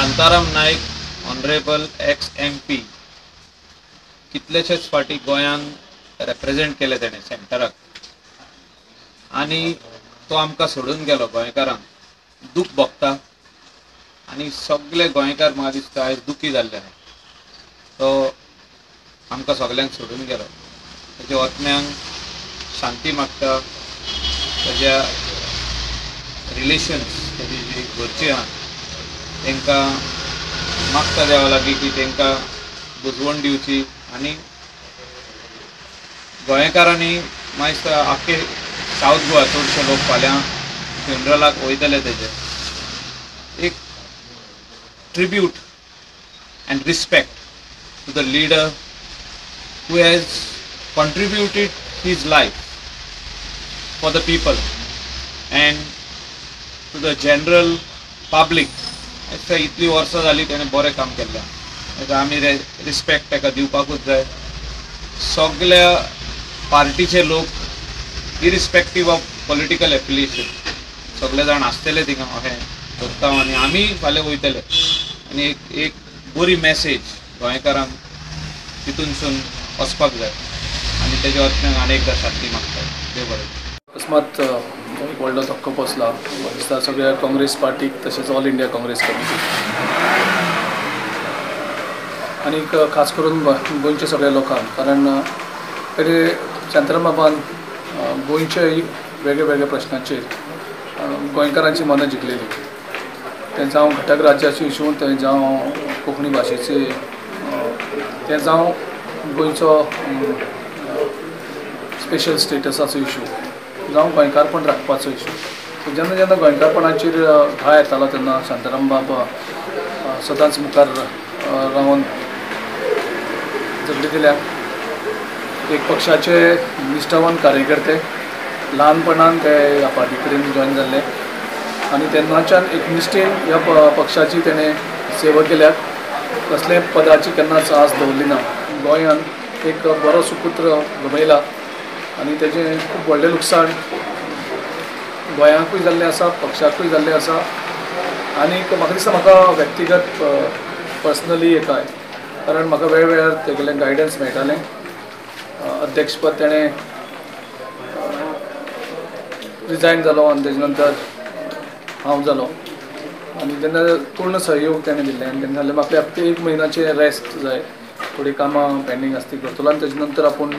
Shantaram Naik honourable x MP कितलेशेच फाटी गोंयान रिप्रेजेंट केले तेणे सेंटराक आणि तो आमकां सोडून गेलो गोंयकारांक दूख भोगता आणि सगळे गोंयकार म्हाका दिसता आयज दुखी जाल्ले आहा तो आमकां सगळ्यांक सोडून गेलो तेज्या आत्म्यांक शांती मागता तेज्या रिलेशन्स तेजी जी घरची आहा तांकां मागता देवा लागीं की तांकां बुजवण दिवची आनी गोंयकारांनी म्हाका दिसता आख्खे सावथ गोवा चडशे लोक फाल्यां फ्युनरलाक वयतले तेजे एक tribute and respect to the leader who has contributed his life for the people and to the general public. अशें इतली वर्सां जाली तेणें बरें काम केल्लें ताका आमी रिस्पेक्ट ताका दिवपाकूच जाय सगळ्या पार्टीचे लोक इरिस्पेक्टीव ऑफ पॉलिटिकल एफिलिएशन सगळे जाण आसतले थिंगा अशें सोदता आनी आमी फाल्यां वयतले आनी एक बरी मॅसेज गोंयकारांक तितूनसून वचपाक जाय आनी तेज्या वतल्यान आनी एकदां शांती मागता देव बरें अकस्मात एक व्हडलो धक्को बसला दिसता सगळ्या काँग्रेस पार्टीक तशेंच ऑल इंडिया काँग्रेस कमिटी आनी खास करून गोंयच्या सगळ्या लोकांक कारण पयलीं शांताराम बाबान गोंयच्या वेगळ्या वेगळ्या प्रश्नांचेर गोंयकारांची मनां जिखलेली तें जावं घटक राज्याचे इशू तें जावं कोंकणी भाशेचे तें जावं गोंयचो स्पेशल स्टेटसाचो इशू जावं गोंयकारपण राखपाचो इशू जेन्ना जेन्ना गोंयकारपणाचेर घाय येतालो तेन्ना शांताराम बाबा सदांच मुखार रावन झगडी दिल्यात एक पक्षाचे निश्ठावान कार्यकर्ते ल्हानपणान ते ह्या पार्टी कडेन जॉयन जाल्ले आनी तेन्नाच्यान एक निश्ठेन ह्या पक्षाची तेणें सेवा केल्यात कसले पदाची केन्नाच आस दवरली ना गोंयान एक बरो सुपुत्र गमयला आनी तेजें खूब व्हडलें लुकसाण गोंयाकूय जाल्लें आसा पक्षाकूय जाल्लें आसा आनीक म्हाका दिसता म्हाका व्यक्तिगत पर्सनली एकाय कारण म्हाका वेळोवेळार तेगेलें गायडन्स मेळटालें अध्यक्षपद तेणें रिजायन जालो आनी तेजे नंतर हांव जालो आनी तेन्ना पूर्ण सहयोग तेणें दिल्लें आनी तेन्ना जालें म्हाका एक म्हयन्याचें रेस्ट जाय थोडी कामां पेंडींग आसता ती करतलो आनी तेजे नंतर आपूण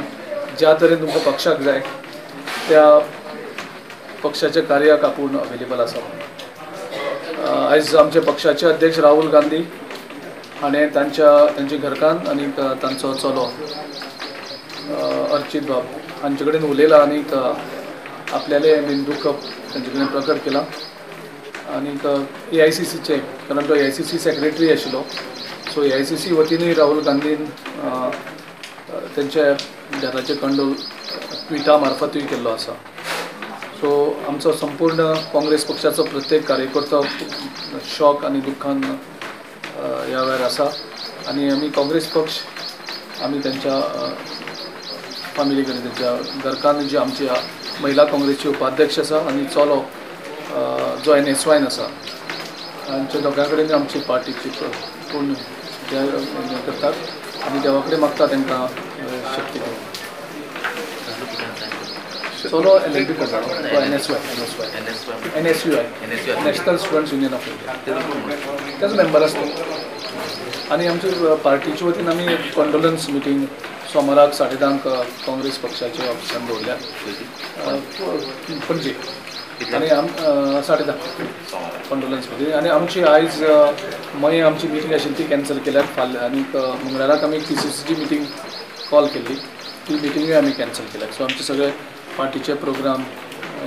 ज्या तरेन तुमकां पक्षाक जाय त्या पक्षाच्या कार्याक आपूण अवेलेबल आसा आयज आमचे पक्षाचे अध्यक्ष राहुल गांधी हाणें तांचे घरकान्न आनी तांचो चलो अर्चित बाब हांचे कडेन उलयला आनीक आपल्यालें बीन दुख तांचे कडेन प्रकट केलां आनीक AICCचे कारण तो AICC सेक्रेटरी आशिल्लो सो AICC वतीनूय राहुल गांधीन तेंचे देहाचे कंडोल ट्विटा मार्फतूय केल्लो आसा सो आमचो संपूर्ण काँग्रेस पक्षाचो प्रत्येक कार्यकर्तो शॉक आनी दुख्खान ह्या वेळार आसा आनी आमी काँग्रेस पक्ष आमी तेंच्या फॅमिली कडेन तेंच्या घरकान्न जी आमची महिला काँग्रेसची उपाध्यक्ष आसा आनी चलो जो NSYन आसा हांच्या दोगां कडेन आमची पार्टीची पूर्ण करतात आनी देवा कडेन मागता तांकां शक्ती दिवंक चलो LLB करता NSY national students union of India तेजो मेंबर आसता आनी आमच्या पार्टीचे वतीन आमी एक कॉन्डोलन्स मिटींग सोमाराक 10:30 काँग्रेस पक्षाच्या ऑफिसान दवरल्या पणजे आनी 10:30 कॉन्डोलन्स मिटींग आनी आमची आयज मये आमची मिटींग आशिल्ली ती कॅन्सल केल्यात फाल्यां आनीक मंगळाराक आमी PCCची मिटींग कॉल केल्ली ती मिटींगूय आमी कॅन्सल केल्यात सो आमचे सगळे पार्टीचे प्रोग्राम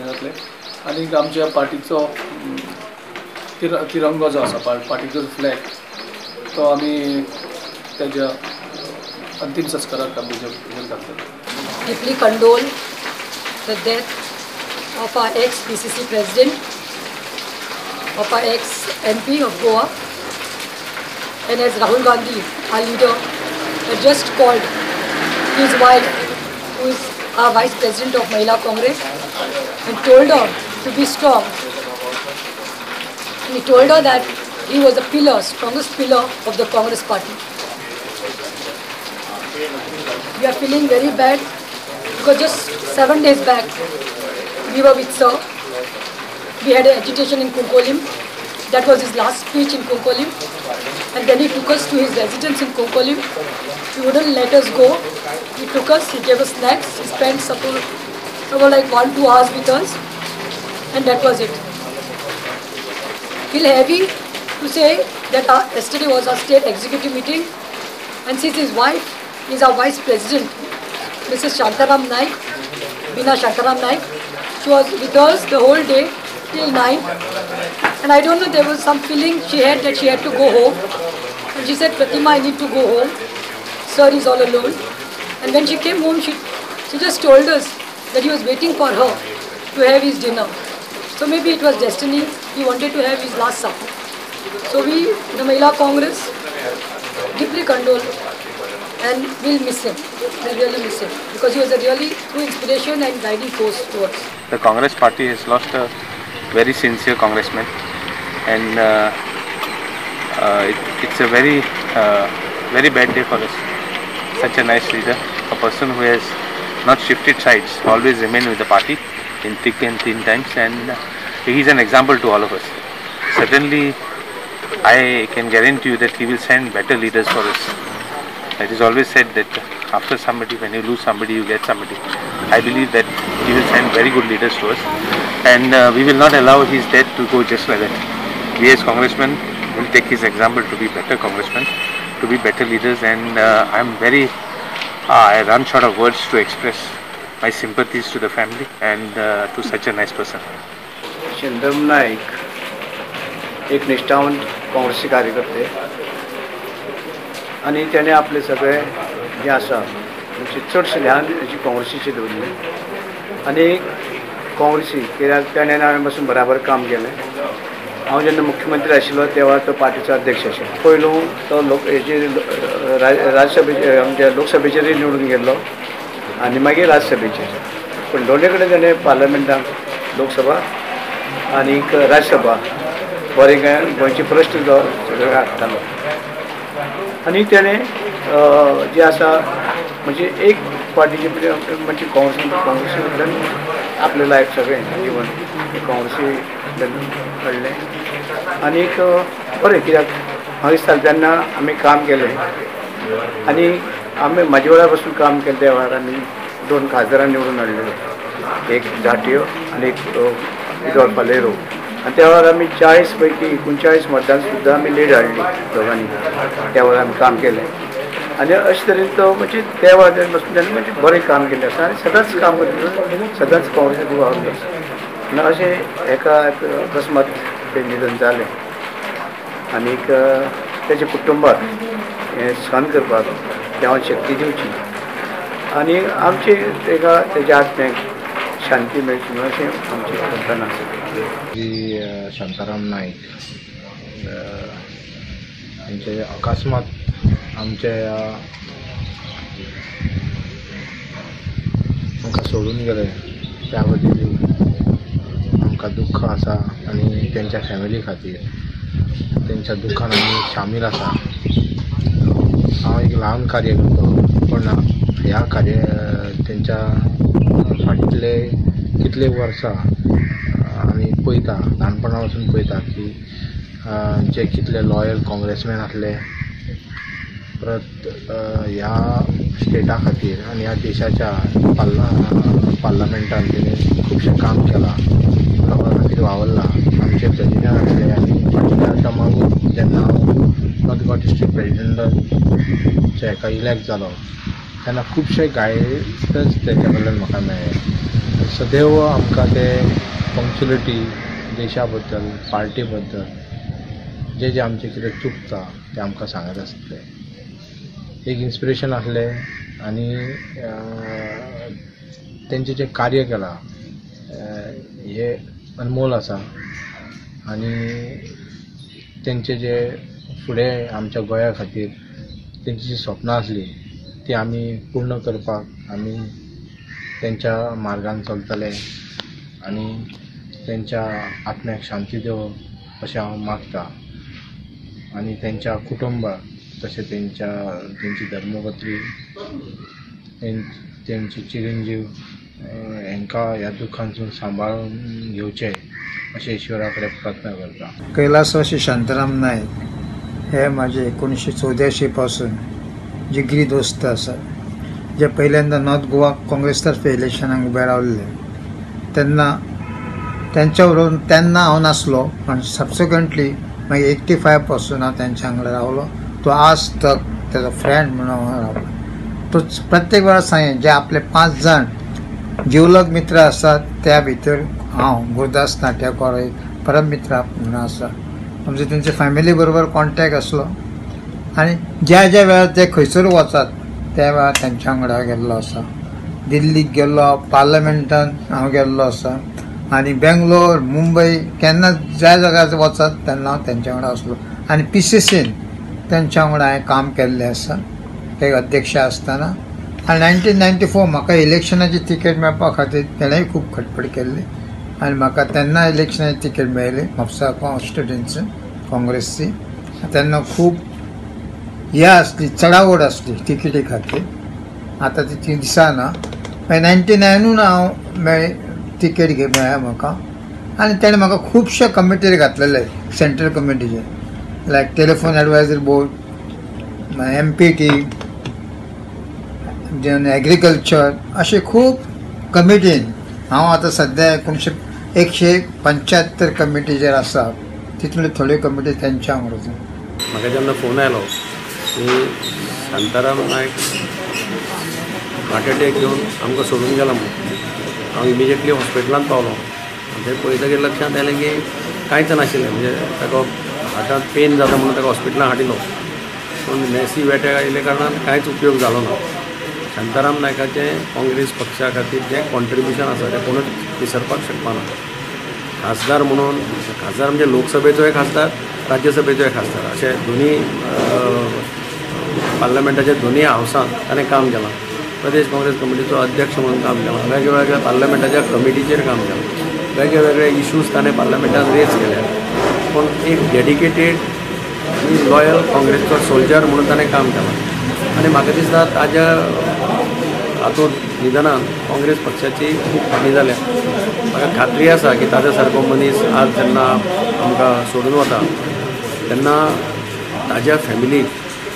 जातले आनीक आमच्या पार्टीचो तिरंगो जो आसा पार्टीचो फ्लॅग तो आमी तेज्या अंतिम संस्काराक आमी घालतले. Deeply condole the death of our ex-PCC president, of our ex-MP of Goa, and as Rahul Gandhi, our leader, had just called his wife, who is our Vice President of Mahila Congress, and told her to be strong. And he told her that he was the pillar, strongest pillar of the Congress party. We are feeling very bad because just 7 days back we were with Sir. We had an agitation in Konkolim. That was his last speech in Konkolim. And then he took us to his residence in Konkolim. He wouldn't let us go. He took us, he gave us snacks. He spent somewhere like 1-2 hours with us. And that was it. Feel heavy to say that yesterday was our state executive meeting. And since his wife is our vice president, Mrs. Shantaram Naik, Bina Shantaram Naik, she was with us the whole day till 9. And I don't know, there was some feeling she had that she had to go home. And she said, Pratima, I need to go home. Sir is all alone. And when she came home, she just told us that he was waiting for her to have his dinner. So maybe it was destiny. He wanted to have his last supper. So we, the Mahila Congress, deeply condole and we'll miss him. We'll really miss him because he was a really true inspiration and guiding force to us. The Congress party has lost a very sincere congressman, and it's a very bad day for us. Such a nice leader, a person who has not shifted sides, always remained with the party in thick and thin times, and he is an example to all of us. Certainly, I can guarantee you that he will send better leaders for us. It is always said that after somebody, when you lose somebody, you get somebody. I believe that he will send very good leaders to us, and we will not allow his death to go just like that. We as congressmen will take his example to be better congressmen, to be better leaders, and I run short of words to express my sympathies to the family and to such a nice person. Shantaram Naik एक निष्ठावंत काँग्रेसी कार्यकर्ते आणि त्याने आपले सगळे जे आसा म्हणजे चडशे ध्यान जी काँग्रेसीचे दवरले आणि काँग्रेसी कित्याक ताणें हांवें पासून बराबर काम केलें. हांव जेन्ना मुख्यमंत्री आशिल्लो तेव्हा तो पार्टीचो अध्यक्ष आशिल्लो. पयलू तो राज्यसभेचे आमच्या लोकसभेचेरय निवडून गेल्लो आनी मागीर राज्यसभेचेर. पूण दोनूय कडेन ताणें पार्लमेंटाक लोकसभा आनी राज्यसभा बरें गोंयची फर्स्ट सगळें हाडटालो. आनी तेणें जे आसा म्हणजे एक पार्टीचे म्हणजे काँग्रेसी कडल्यान आपलें लायफ सगळें जिवन काँग्रेसी घडलें. आनीक बरें कित्याक म्हाका दिसता तेन्ना आमी काम केलें आनी आमी म्हाजे वेळा पासून काम केलें त्या वेळार आमी 2 खासदारां निवडून हाडले, एक झांटयो आनी एक इदोळ पालेरो. आणि त्या वेळार आमी 40 पैकी 39 मतदान सुद्दां आमी लीड हाडली दोगांनी. त्या वेळार आमी काम केलें आनी अशे तरेन तो म्हणजे त्या वेळार पासून ताणें म्हणजे बरें काम केलें आसा आनी सदांच काम करता, सदांच काँग्रेसीक वावरलो आसा. आनी अशें एका अकस्मात तें निधन जालें आनीक तेच्या कुटुंबाक हें सहन करपाक देवान शक्ती दिवची आनी आमचे तेका तेच्या आत्म्याक शांती मेळची म्हणून अशें आमची प्रार्थना आसा. श्री शांताराम नाईक यांचे अकस्मात आमच्या आमकां सोडून गेले त्या बद्दल आमकां दुख्ख आसा आनी तेंच्या फॅमिली खातीर तेंच्या दुख्खान आमी शामील आसा. हांव एक ल्हान कार्यकर्तो पूण ह्या तेंच्या फाटले कितले वर्सां आमी पळयता, ल्हानपणा पासून पळयता की जे कितले लॉयल काँग्रेसमॅन आसले, परत ह्या स्टेटा खातीर आनी ह्या देशाच्या पार्लमेंटान तेणी खुबशें काम केलां, लोकां खातीर वावरला. आमचे प्रेजिडेंट आसले आनी फाटल्या टर्माक जेन्ना हांव नॉर्थ गोवा डिस्ट्रिक्ट प्रेजिडेंटाचे हेका इलेक्ट जालो तेन्ना खुबशे गायडन्स तेच्या कडल्यान म्हाका मेळ्ळे. सदैव आमकां ते पंक्च्युलिटी देशा बद्दल, पार्टी बद्दल जे आमचे कितें चुकता ते आमकां सांगत आसतले. एक इन्स्पिरेशन आसलें आनी तेंचें जें कार्य केलां हें अनमोल आसा आनी तेंचे जे फुडें आमच्या गोंया खातीर तेंची जी स्वप्नां आसली ती आमी पूर्ण करपाक आमी तेंच्या मार्गान चलतले आनी तेंच्या आत्म्याक शांती देव अशें हांव मागता. आणि त्यांच्या कुटुंब तसे त्यांची धर्मपत्री त्यांचे चिरंजीव हांकां ह्या दुखांतून सांबाळून घेवचे अशें ईश्वरा कडेन प्रार्थना करता. कैलासवासी शांताराम नायक हे माझे 1984 पासून जिगरी दोस्त आसात, जे पहिल्यांदा नॉर्थ गोवा काँग्रेसतर्फे इलेक्शनाक उबे रावल्ले त्यांच्या बरोबर तेन्ना हांव नासलो, पण सबसिक्वेंटली मागीर 85 पासून हांव त्यांच्या वांगडा रावलो. तो आज तक तेजो फ्रेंड म्हणून हांव रावलो. तो प्रत्येक वेळा सांगे जे आपले 5 जाण जिवलग मित्र आसात त्या भितर हांव गुरदास नाट्यकार एक परम मित्र म्हणून आसा. आमचे तेंचे फॅमिली बरोबर कॉन्टॅक्ट आसलो आनी ज्या ज्या वेळार ते खंयसर वचात त्या वेळार तेंच्या वांगडा गेल्लो आसा. दिल्लीक गेल्लो, पार्लमेंटान हांव गेल्लो आसा आनी बेंगलोर, मुंबय केन्ना ज्या जाग्यार वचात तेन्ना हांव तेंच्या वांगडा आसलो. आनी PCCन तेंच्या वांगडा हांवें काम केल्लें आसा एक अध्यक्ष आसतना. आनी 1994 म्हाका इलेक्शनाची तिकेट मेळपा खातीर तेणेंय खूब खटपट केल्ली आनी म्हाका तेन्ना इलेक्शनाची तिकेट मेळ्ळी म्हापसा कॉन्स्टिट्युएन्सी काँग्रेसची. तेन्ना खूब आसली, चडावड आसली तिकेटी खातीर. आतां ती दिसना. मागीर 99 हांव तिकेट मेळ्ळ्या म्हाका आनी तेणें म्हाका खुबशे कमिटीर घातलेले सेंट्रल कमिटीचे, लायक टेलिफोन एडवायझरी बोर्ड, MPT, एग्रीकल्चर, अशे खूब कमिटीन हांव आतां सद्या 175 कमिटीचेर आसा. तितूंतल्यो थोड्यो कमिटी तेंच्या वांगडा. म्हाका जेन्ना फोन आयलो की शांताराम नायक हार्ट अटॅक घेवन आमकां सोडून गेला म्हणून, हांव इमिजिएटली हॉस्पिटलांत पावलो. ते पळयतकीर लक्षांत आयलें की कांयच नाशिल्लें, म्हणजे ताका हार्टांत पेन जाता म्हणून ताका हॉस्पिटलांत हाडिल्लो. पूण मॅसिव अटॅक आयिल्ले कारणान कांयच उपयोग जालो ना. शांताराम नायकाचें काँग्रेस पक्षा खातीर जें कॉन्ट्रिब्युशन आसा तें कोणूच विसरपाक शकपाना. खासदार म्हणून, खासदार म्हणजे लोकसभेचोय खासदार, राज्यसभेचोय खासदार, अशे दोनी पार्लमेंटाच्या दोनी हावसांत ताणें काम केलां. प्रदेश काँग्रेस कमिटीचो अध्यक्ष म्हणून काम केलां, वेगवेगळ्या पार्लमेंटाच्या कमिटीचेर काम केलां, वेगळे वेगळे इश्यूज ताणें पार्लमेंटान रेज केले. पूण एक डेडिकेटेड आनी लॉयल काँग्रेसचो सोल्जर म्हणून ताणें काम केलां. आनी म्हाका दिसता ताज्या हातूंत निधनान काँग्रेस पक्षाची खूब हानी जाल्या. म्हाका खात्री आसा की ताज्या सारको मनीस आज जेन्ना आमकां सोडून वता तेन्ना ताज्या फॅमिलीक,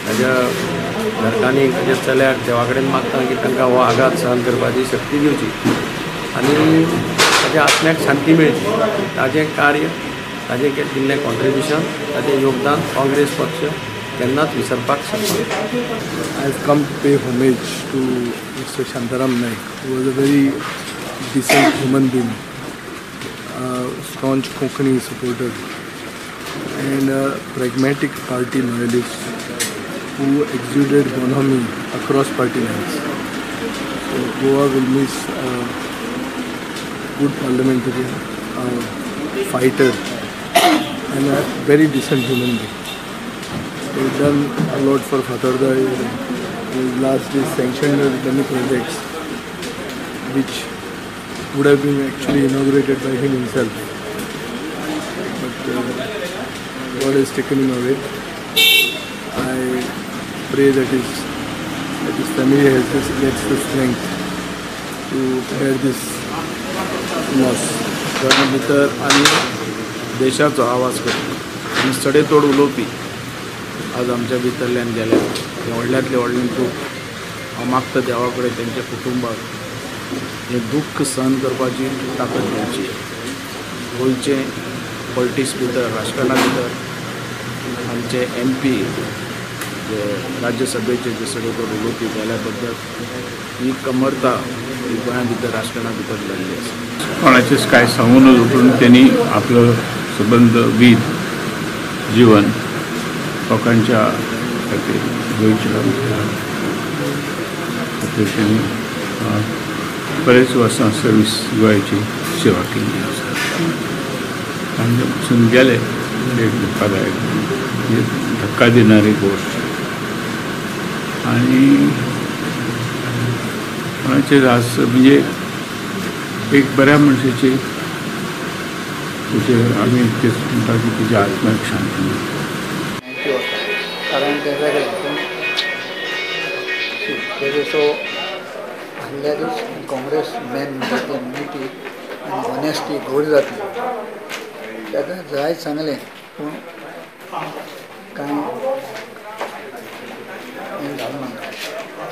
ताज्या घरकान्नीक, ताज्या चल्याक देवा कडेन मागता की तांकां हो आघात सहन करपाची शक्ती दिवची आनी ताज्या आत्म्याक शांती मेळची. ताजें कार्य, ताजें दिल्लें कॉन्ट्रिब्युशन, ताजें योगदान काँग्रेस पक्ष केन्नाच विसरपाक शकना. I have come to pay homage to Mr. Shantaram Naik, who was a very decent human being, a staunch Konkani supporter and a pragmatic party loyalist who exuded bonhomie across party lines. So Goa will miss a good parliamentarian, a fighter and a very decent human being. He's done a lot for Fatardai. He's largely sanctioned many projects which would have been actually inaugurated by him himself. But God has taken him away. I pray that his family gets the strength to bear this loss. भितर आनी देशाचो आवाज करता आनी सडेतोड उलोवपी आज आमच्या भितरल्यान गेल्या. हें व्हडल्यांतलें व्हडलें दूख. हांव मागता देवा कडेन तेंच्या कुटुंबाक हें दूख सहन करपाची ताकद मेळची. गोंयचे पॉलिटिक्स भितर, राजकारणा भितर आमचे MP जे राज्यसभेचे जे सडेतोड उलोवपी गेल्या बद्दल ही कमरता ही गोंया भितर राजकारणा भितर जाल्ली आसा. कोणाचेच कांय सांगून उठून त्यांनी आपलं संबंध वीर जीवन लोकांच्या खातीर, गोंयच्या खातीर त्यांनी बरेच वर्सां सर्वीस गोंयची सेवा केल्ली आसा. आनी पसून गेले एक दुःखदायक, म्हणजे धक्का दिणारी गोष्ट. आणि कोणाचे रास म्हणजे एक बऱ्या मनशाची तुजे आमी तेच म्हणटा की तुज्या आत्म्याक शांती. गोष्टी होतात कारण ते वेगळे पूण तेजो सो आदल्या दीस काँग्रेस मेन म्हणटा ती युनिटी आनी ऑनेस्टी घोड जातली ताका जाय सांगलें पूण कांय हें जालें ना.